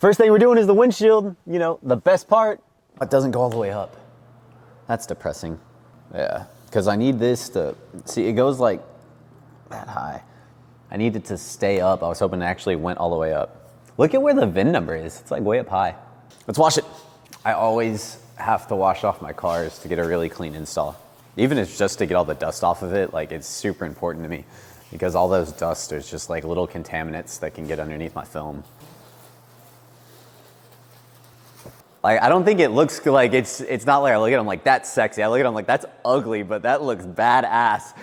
First thing we're doing is the windshield, you know, the best part. It doesn't go all the way up. That's depressing. Yeah, because I need this to, see, it goes like that high. I need it to stay up. I was hoping it actually went all the way up. Look at where the VIN number is. It's like way up high. Let's wash it. I always have to wash off my cars to get a really clean install. Even if it's just to get all the dust off of it, like it's super important to me because all those dust is just like little contaminants that can get underneath my film. Like, I don't think it looks like it's not like I look at them like that's sexy. I look at them like that's ugly, but that looks badass.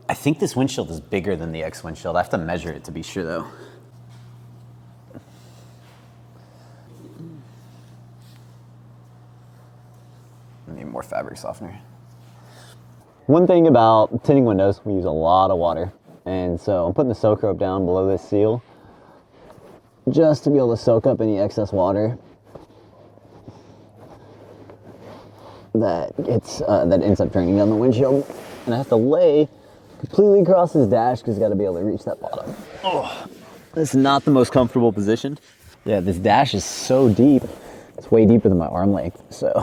I think this windshield is bigger than the X windshield. I have to measure it to be sure though. I need more fabric softener. One thing about tinting windows, we use a lot of water. And so I'm putting the soak rope down below this seal just to be able to soak up any excess water that ends up turning down the windshield. And I have to lay completely across this dash because I got to be able to reach that bottom. Oh, this is not the most comfortable position. Yeah, this dash is so deep. It's way deeper than my arm length. So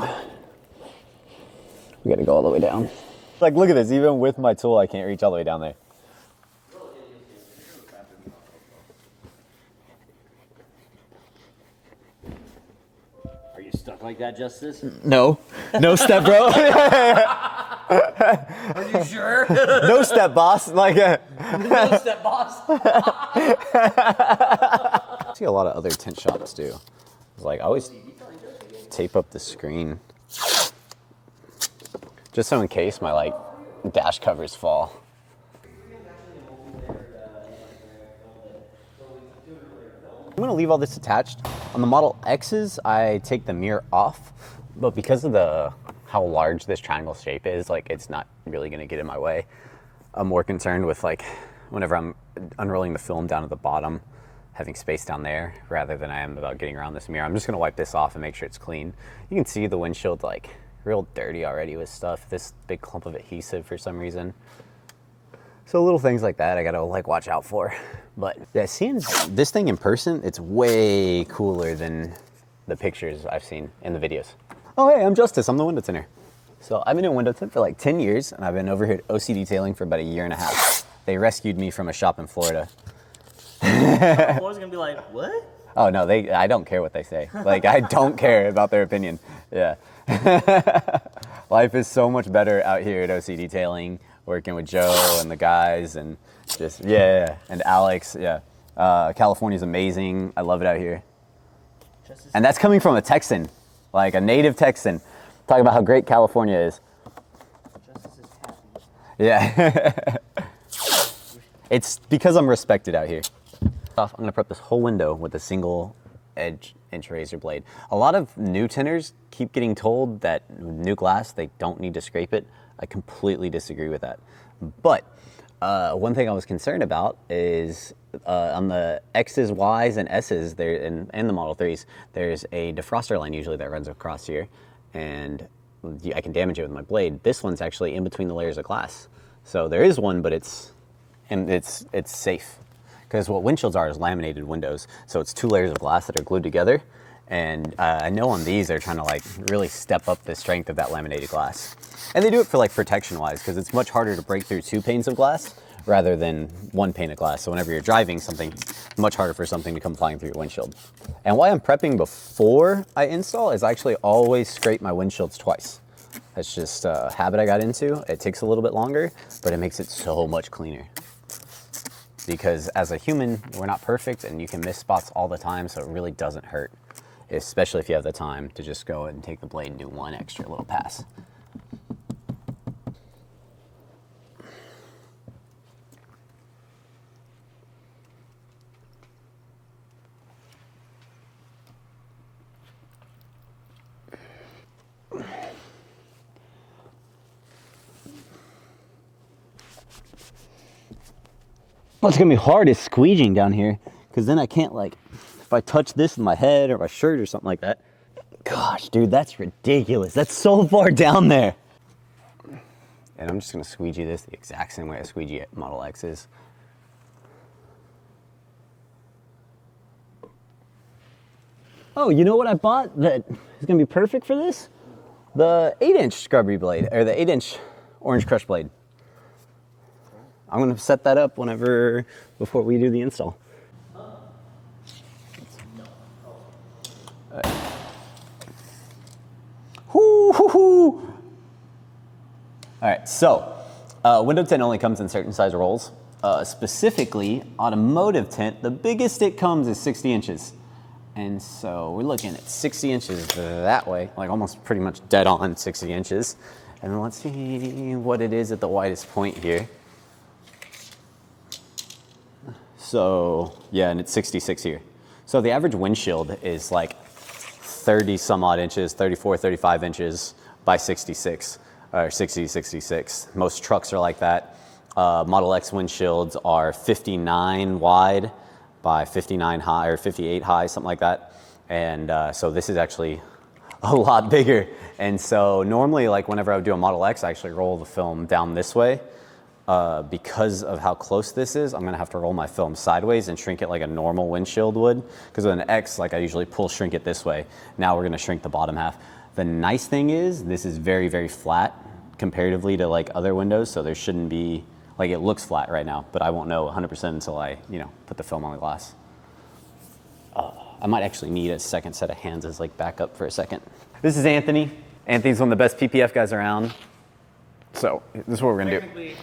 we got to go all the way down. Like, look at this, even with my tool, I can't reach all the way down there. Are you stuck like that, Justice? No. No step, bro. Are you sure? No step, boss. Like no step, boss. I see a lot of other tint shops do. It's like, I always tape up the screen. Just so in case my like dash covers fall. I'm gonna leave all this attached. On the Model X's, I take the mirror off, but because of how large this triangle shape is, like it's not really gonna get in my way. I'm more concerned with like, whenever I'm unrolling the film down at the bottom, having space down there, rather than I am about getting around this mirror. I'm just gonna wipe this off and make sure it's clean. You can see the windshield like real dirty already with stuff. This big clump of adhesive for some reason. So little things like that I gotta like watch out for. But yeah, seeing this thing in person, it's way cooler than the pictures I've seen in the videos. Oh hey, I'm Justice, I'm the window tinter. So I've been doing window tint for like 10 years and I've been over here at OCDetailing for about a year and a half. They rescued me from a shop in Florida. I was gonna be like, what? Oh no, I don't care what they say. Like I don't care about their opinion. Yeah. Life is so much better out here at OCDetailing, working with Joe and the guys and just, yeah, and Alex, yeah. California's amazing. I love it out here. And that's coming from a Texan, like a native Texan, talking about how great California is. Justice is happy. Yeah. It's because I'm respected out here. I'm gonna prep this whole window with a single inch razor blade. A lot of new tinters keep getting told that new glass, they don't need to scrape it. I completely disagree with that. But one thing I was concerned about is on the X's, Y's, and S's, and the Model 3s, there's a defroster line usually that runs across here, and I can damage it with my blade. This one's actually in between the layers of glass. So there is one, but it's safe. Because what windshields are is laminated windows. So it's 2 layers of glass that are glued together. And I know on these, they're trying to like really step up the strength of that laminated glass. And they do it for like protection wise, because it's much harder to break through 2 panes of glass rather than 1 pane of glass. So whenever you're driving something, much harder for something to come flying through your windshield. And why I'm prepping before I install is I actually always scrape my windshields twice. That's just a habit I got into. It takes a little bit longer, but it makes it so much cleaner. Because as a human, we're not perfect and you can miss spots all the time, so it really doesn't hurt, especially if you have the time to just go and take the blade and do 1 extra little pass. What's gonna be hard is squeegeing down here, because then I can't, like, if I touch this with my head or my shirt or something like that. Gosh, dude, that's ridiculous. That's so far down there. And I'm just gonna squeegee this the exact same way I squeegee Model X's. Oh, you know what I bought that is gonna be perfect for this? The 8-inch scrubbery blade, or the 8-inch orange crush blade. I'm gonna set that up before we do the install. All right, so window tint only comes in certain size rolls. Specifically, automotive tint, the biggest it comes is 60 inches. And so we're looking at 60 inches that way, like almost pretty much dead on 60 inches. And then let's see what it is at the widest point here. So yeah, and it's 66 here. So the average windshield is like 30 some odd inches, 34, 35 inches by 66, or 60, 66. Most trucks are like that. Model X windshields are 59 wide by 59 high or 58 high, something like that. And so this is actually a lot bigger. And so normally, like whenever I would do a Model X, I actually roll the film down this way. Because of how close this is, I'm gonna have to roll my film sideways and shrink it like a normal windshield would. Because with an X, like I usually shrink it this way. Now we're gonna shrink the bottom half. The nice thing is, this is very, very flat comparatively to like other windows, so there shouldn't be, like it looks flat right now, but I won't know 100% until I, put the film on the glass. I might actually need a second set of hands as like backup for a second. This is Anthony. Anthony's one of the best PPF guys around. So this is what we're gonna do.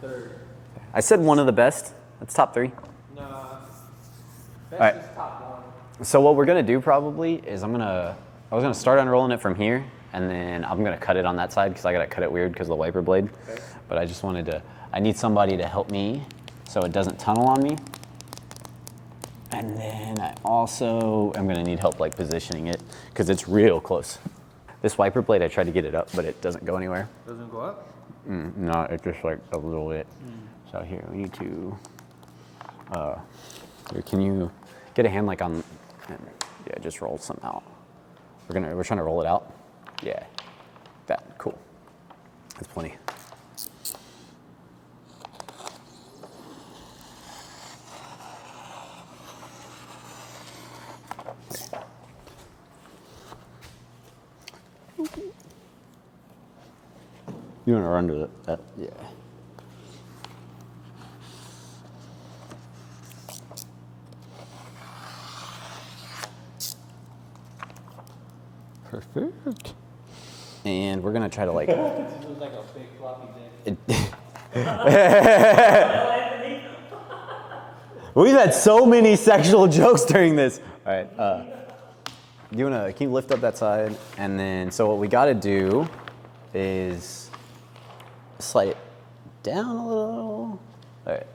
Third. I said one of the best. That's top 3. No. Best right. is top 1. So what we're gonna do probably is I was gonna start unrolling it from here, and then I'm gonna cut it on that side because I gotta cut it weird because of the wiper blade. Okay. But I just I need somebody to help me so it doesn't tunnel on me. And then I also am gonna need help like positioning it because it's real close. This wiper blade, I tried to get it up, but it doesn't go anywhere. Doesn't go up? No, it's just like a little bit. So here, we need to, here, can you get a hand like on, yeah, just roll some out. We're trying to roll it out. Yeah, that, cool. That's plenty. You want to run to that? Yeah. Perfect. And we're gonna try to like. This was like a big floppy dick. We've had so many sexual jokes during this. All right. Can you lift up that side? And then, so what we got to do is slide it down a little. All right.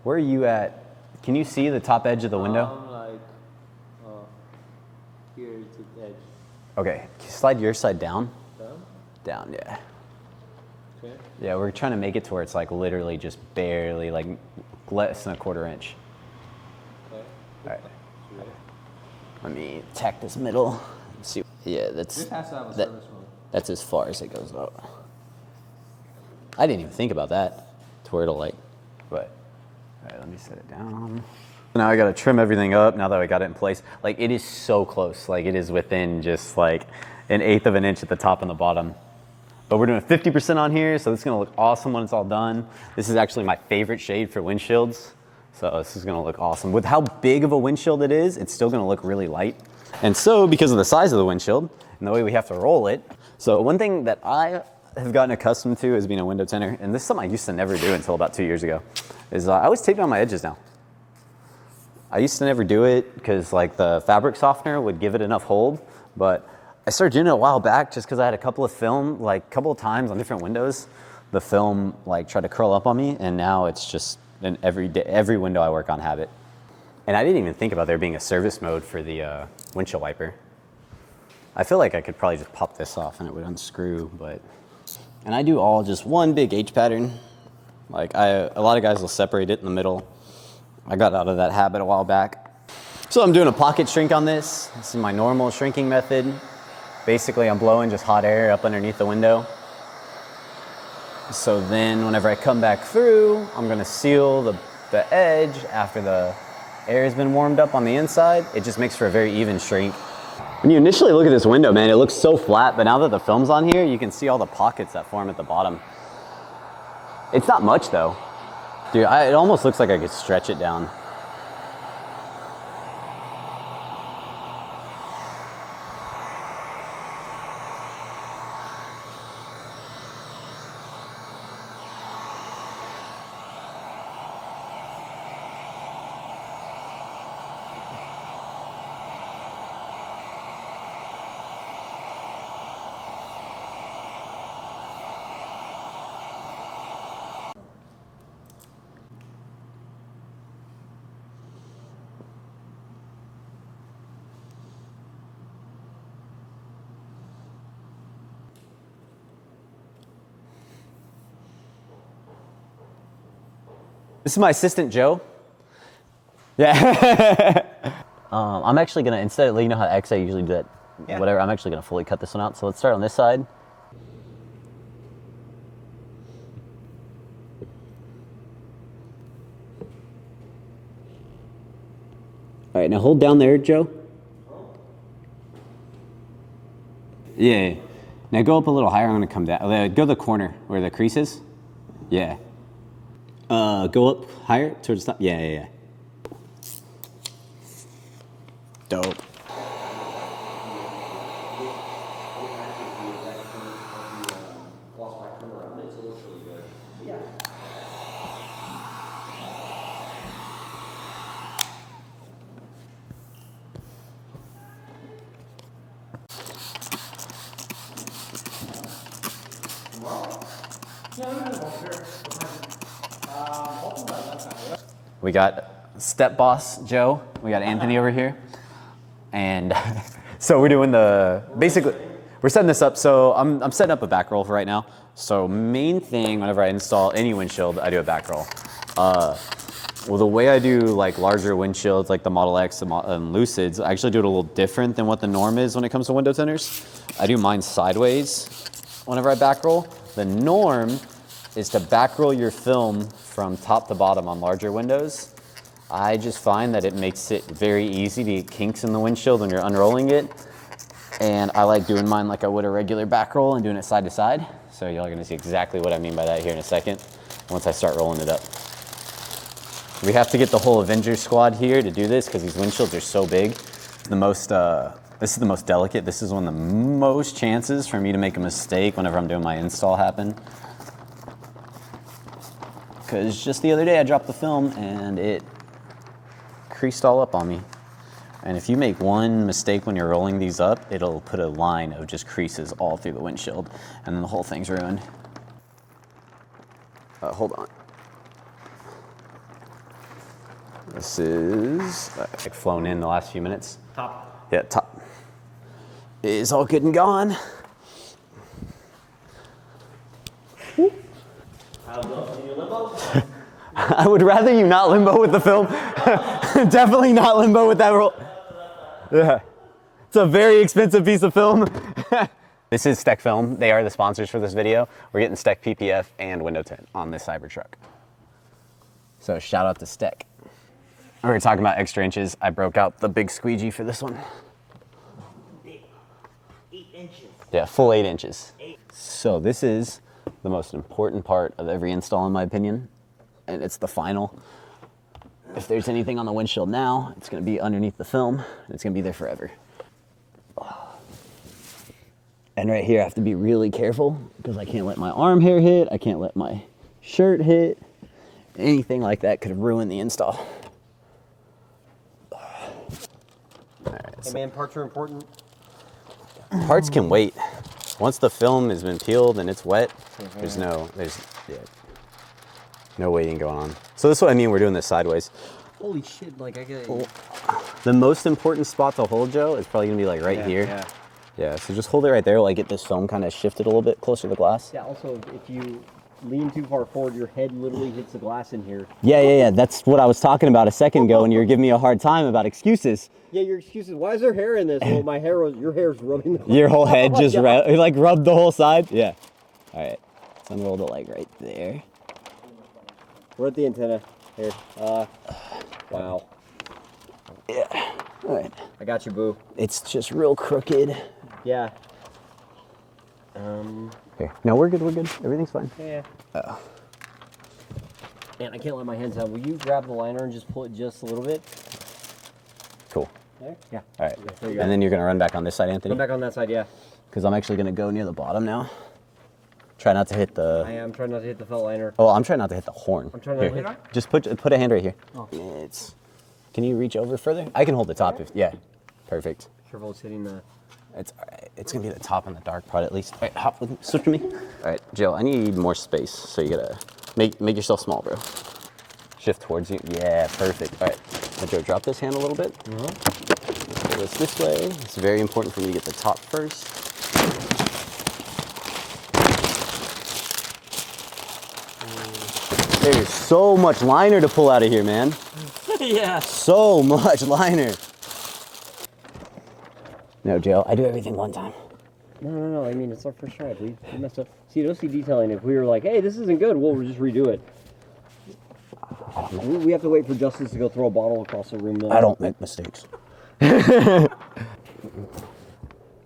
Where are you at? Can you see the top edge of the window? Here to the edge. Okay. Can you slide your side down? Down? Down, yeah. Okay. Yeah, we're trying to make it to where it's like literally just barely, like less than a 1/4 inch. Okay. All right. Let me tack this middle. Let's see. Yeah, This has to have a service mode. That's as far as it goes up. I didn't even think about that, to where it'll like, but, all right, let me set it down. Now I gotta trim everything up now that I got it in place. Like it is so close, like it is within just like 1/8 of an inch at the top and the bottom. But we're doing 50% on here, so it's gonna look awesome when it's all done. This is actually my favorite shade for windshields. So this is gonna look awesome. With how big of a windshield it is, it's still gonna look really light. And so because of the size of the windshield and the way we have to roll it, so one thing that I have gotten accustomed to as being a window tinter, and this is something I used to never do until about 2 years ago, is I always tape down my edges now. I used to never do it because like the fabric softener would give it enough hold, but I started doing it a while back just because I had a couple of times on different windows, the film like tried to curl up on me, and now it's just an every window I work on habit. And I didn't even think about there being a service mode for the windshield wiper. I feel like I could probably just pop this off and it would unscrew, but. And I do all just one big H pattern. Like a lot of guys will separate it in the middle. I got out of that habit a while back. So I'm doing a pocket shrink on this. This is my normal shrinking method. Basically I'm blowing just hot air up underneath the window. So then whenever I come back through, I'm gonna seal the edge after the air has been warmed up on the inside. It just makes for a very even shrink. When you initially look at this window, man, it looks so flat, but now that the film's on here, you can see all the pockets that form at the bottom. It's not much though. Dude, it almost looks like I could stretch it down. This is my assistant, Joe. Yeah. I'm actually gonna, instead of, you know how X I usually do that, whatever, I'm actually gonna fully cut this one out. So let's start on this side. All right, now hold down there, Joe. Yeah. Now go up a little higher, I'm gonna come down. Go to the corner where the crease is. Yeah. Go up higher towards the top. Yeah. Dope. We got Step Boss Joe. We got Anthony over here. And so we're doing basically, we're setting this up. So I'm setting up a back roll for right now. So main thing, whenever I install any windshield, I do a back roll. Well, the way I do like larger windshields, like the Model X and Lucids, I actually do it a little different than what the norm is when it comes to window tiners. I do mine sideways whenever I back roll. The norm is to back roll your film from top to bottom on larger windows. I just find that it makes it very easy to get kinks in the windshield when you're unrolling it. And I like doing mine like I would a regular back roll and doing it side to side. So y'all are gonna see exactly what I mean by that here in a second, once I start rolling it up. We have to get the whole Avengers squad here to do this because these windshields are so big. This is the most delicate. This is one of the most chances for me to make a mistake whenever I'm doing my install happen. Because just the other day I dropped the film and it creased all up on me. And if you make one mistake when you're rolling these up, it'll put a line of just creases all through the windshield and then the whole thing's ruined. Hold on. This is like flown in the last few minutes. Top. Yeah, top. Is all good and gone. I would rather you not limbo with the film. Definitely not limbo with that roll. Yeah. It's a very expensive piece of film. This is STEK Film. They are the sponsors for this video. We're getting STEK PPF and window tint on this Cybertruck. So shout out to STEK. We were talking about extra inches. I broke out the big squeegee for this one. 8 inches. Yeah, full 8 inches. So this is the most important part of every install in my opinion, and it's the final. If there's anything on the windshield now, it's gonna be underneath the film, and it's gonna be there forever. And right here I have to be really careful because I can't let my arm hair hit, I can't let my shirt hit. Anything like that could ruin the install. Hey man, parts are important. Parts can wait. Once the film has been peeled and it's wet, there's no waiting going on. So this is what I mean, we're doing this sideways. Holy shit, like I get The most important spot to hold, Joe, is probably gonna be like right here. Yeah, so just hold it right there while I get this film kind of shifted a little bit closer to the glass. Yeah, also if you lean too far forward, your head literally hits the glass in here. Yeah. That's what I was talking about a second ago when you were giving me a hard time about excuses. Yeah, your excuses. Why is there hair in this? Well, your hair's rubbing the glass. Your whole head just like rubbed the whole side? Yeah. All right. unroll the leg right there. We're at the antenna. Here. Wow. Yeah. All right. I got you, boo. It's just real crooked. Yeah. Here. No, we're good. We're good. Everything's fine. Yeah. Oh. Man, I can't let my hands down. Will you grab the liner and just pull it just a little bit? Cool. There? Yeah. All right. Okay, there you go. And then you're gonna run back on this side, Anthony. Come back on that side, yeah. Because I'm actually gonna go near the bottom now. Try not to hit the. I am trying not to hit the felt liner. Oh, I'm trying not to hit the horn. I'm trying not to Here. hit. Just put a hand right here. Oh. It's. Can you reach over further? I can hold the top if. Yeah. Perfect. Careful, it's hitting the. It's all right. It's gonna be the top and the dark part at least. All right, hop with me. Switch with me. All right, Jill. I need more space, so you gotta make yourself small, bro. Shift towards you. Yeah, perfect. All right, now Joe, drop this hand a little bit. Pull this way. It's very important for me to get the top first. There's so much liner to pull out of here, man. Yeah. So much liner. No, Joe, I do everything one time. No. I mean, it's our first try. We messed up. See, at OCDetailing, if we were like, hey, this isn't good, we'll just redo it. We have to wait for Justice to go throw a bottle across the room, though. I don't make mistakes. Are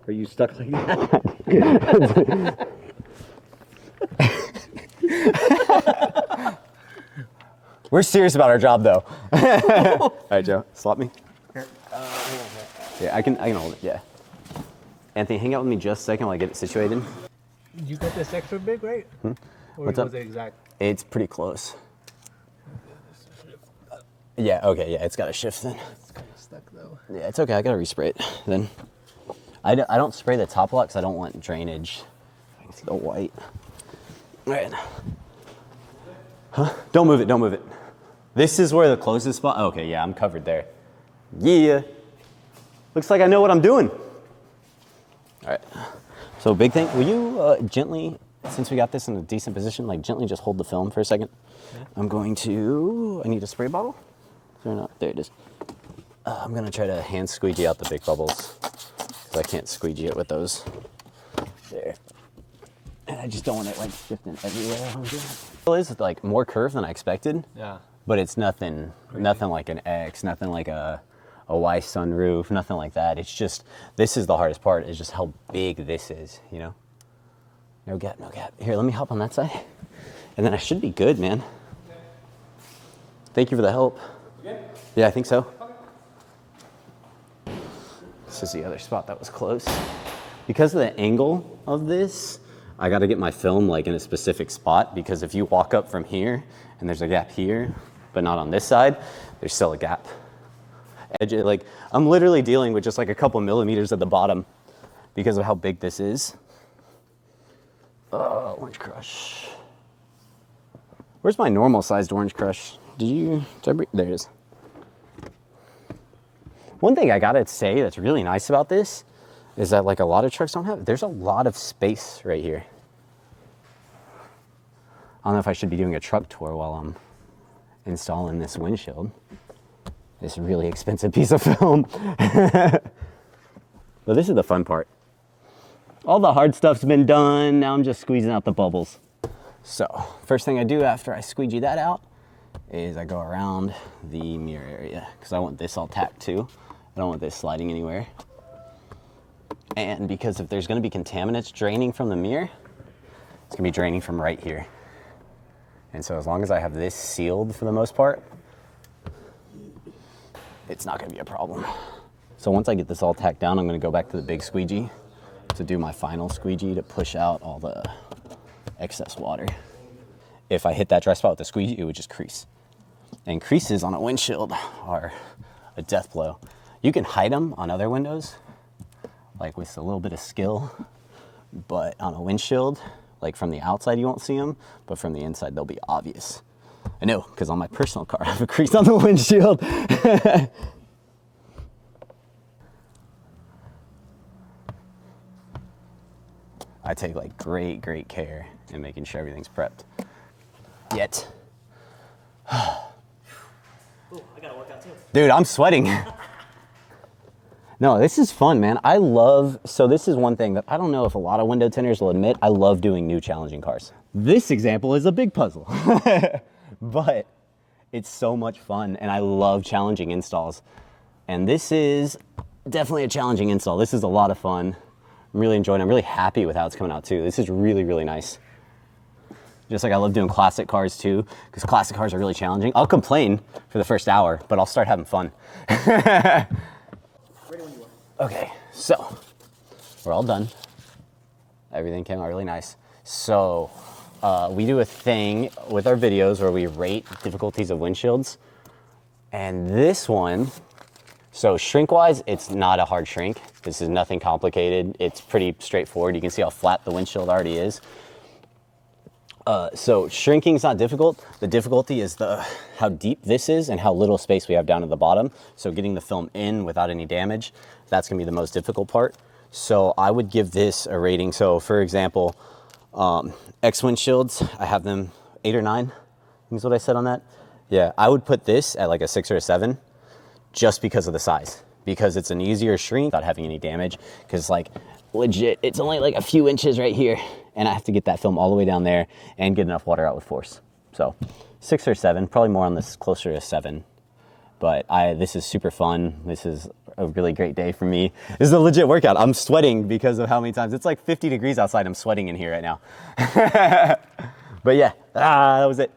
you stuck like that? We're serious about our job, though. All right, Joe, slap me. Yeah, I can hold it. Yeah. Anthony, hang out with me just a second while I get it situated. You got this extra big, right? Or What's was up? it exact? It's pretty close. Yeah. Okay. Yeah, it's got to shift then. It's kind of stuck though. Yeah, it's okay. I gotta respray it then. I don't spray the top lot because I don't want drainage. I can see the white. All right. Huh? Don't move it. Don't move it. This is where the closest spot. Okay. Yeah, I'm covered there. Yeah. Looks like I know what I'm doing. All right. So big thing. Will you gently, since we got this in a decent position, like gently just hold the film for a second? Yeah. I'm going to. I need a spray bottle. Is there not? There it is. I'm gonna try to hand squeegee out the big bubbles because I can't squeegee it with those. There. And I just don't want it like shifting everywhere. It is like more curved than I expected. Yeah. But it's nothing like an X, nothing like a Y sunroof, nothing like that. It's just, this is the hardest part, is just how big this is, you know? No gap, no gap. Here, let me hop on that side. And then I should be good, man. Okay. Thank you for the help. Okay. Yeah, I think so. Okay. This is the other spot that was close. Because of the angle of this, I gotta get my film like in a specific spot, because if you walk up from here and there's a gap here, but not on this side, there's still a gap. Edge, like, I'm literally dealing with just like a couple millimeters at the bottom because of how big this is. Oh, Orange Crush. Where's my normal sized Orange Crush? There it is. One thing I gotta say that's really nice about this is that like a lot of trucks don't have, there's a lot of space right here. I don't know if I should be doing a truck tour while I'm installing this windshield. This really expensive piece of film. But this is the fun part. All the hard stuff's been done. Now I'm just squeezing out the bubbles. So first thing I do after I squeegee that out is I go around the mirror area because I want this all tacked too. I don't want this sliding anywhere. And because if there's gonna be contaminants draining from the mirror, it's gonna be draining from right here. And so as long as I have this sealed for the most part, it's not gonna be a problem. So once I get this all tacked down, I'm gonna go back to the big squeegee to do my final squeegee to push out all the excess water. If I hit that dry spot with the squeegee, it would just crease. And creases on a windshield are a death blow. You can hide them on other windows, like with a little bit of skill, but on a windshield, like from the outside you won't see them, but from the inside they'll be obvious. I know, because on my personal car I have a crease on the windshield. I take like great care in making sure everything's prepped. Yet. Oh, I gotta work out too. Dude, I'm sweating. No, this is fun, man. I love, so this is one thing that I don't know if a lot of window tinters will admit. I love doing new challenging cars. This example is a big puzzle, but it's so much fun and I love challenging installs. And this is definitely a challenging install. This is a lot of fun. I'm really enjoying it. I'm really happy with how it's coming out too. This is really, really nice. Just like I love doing classic cars too, because classic cars are really challenging. I'll complain for the first hour, but I'll start having fun. Okay, so we're all done. Everything came out really nice. So we do a thing with our videos where we rate difficulties of windshields. And this one, so shrink-wise, it's not a hard shrink. This is nothing complicated. It's pretty straightforward. You can see how flat the windshield already is. So shrinking's not difficult. The difficulty is how deep this is and how little space we have down at the bottom. So getting the film in without any damage, that's gonna be the most difficult part. So I would give this a rating. So for example, X windshields, I have them 8 or 9. I think is what I said on that. Yeah, I would put this at like a 6 or a 7 just because of the size, because it's an easier shrink without having any damage. Because like legit, it's only like a few inches right here and I have to get that film all the way down there and get enough water out with force. So 6 or 7, probably more on this, closer to 7. But this is super fun. This is a really great day for me. This is a legit workout. I'm sweating because of how many times. It's like 50 degrees outside. I'm sweating in here right now. But yeah, that was it.